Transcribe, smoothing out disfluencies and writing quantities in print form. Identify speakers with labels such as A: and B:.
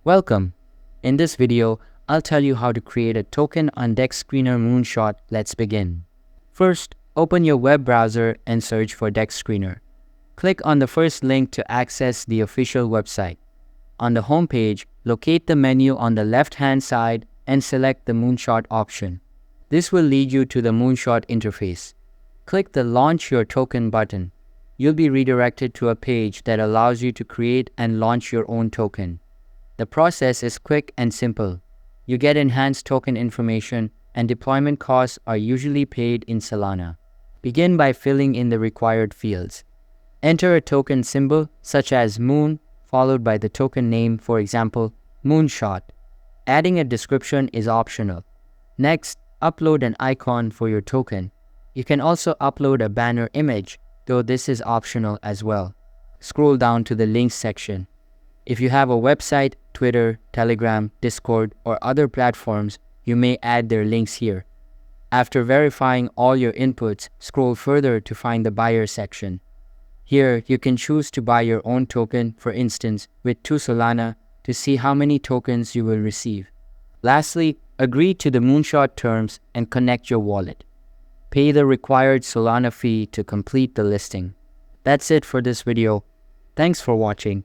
A: Welcome! In this video, I'll tell you how to create a token on DexScreener Moonshot. Let's begin. First, open your web browser and search for DexScreener. Click on the first link to access the official website. On the home page, locate the menu on the left-hand side and select the Moonshot option. This will lead you to the Moonshot interface. Click the Launch Your Token button. You'll be redirected to a page that allows you to create and launch your own token. The process is quick and simple. You get enhanced token information, and deployment costs are usually paid in Solana. Begin by filling in the required fields. Enter a token symbol such as Moon, followed by the token name, for example, Moonshot. Adding a description is optional. Next, upload an icon for your token. You can also upload a banner image, though this is optional as well. Scroll down to the links section. If you have a website, Twitter, Telegram, Discord, or other platforms, you may add their links here. After verifying all your inputs, scroll further to find the buyer section. Here, you can choose to buy your own token, for instance, with 2 Solana, to see how many tokens you will receive. Lastly, agree to the Moonshot terms and connect your wallet. Pay the required Solana fee to complete the listing. That's it for this video. Thanks for watching.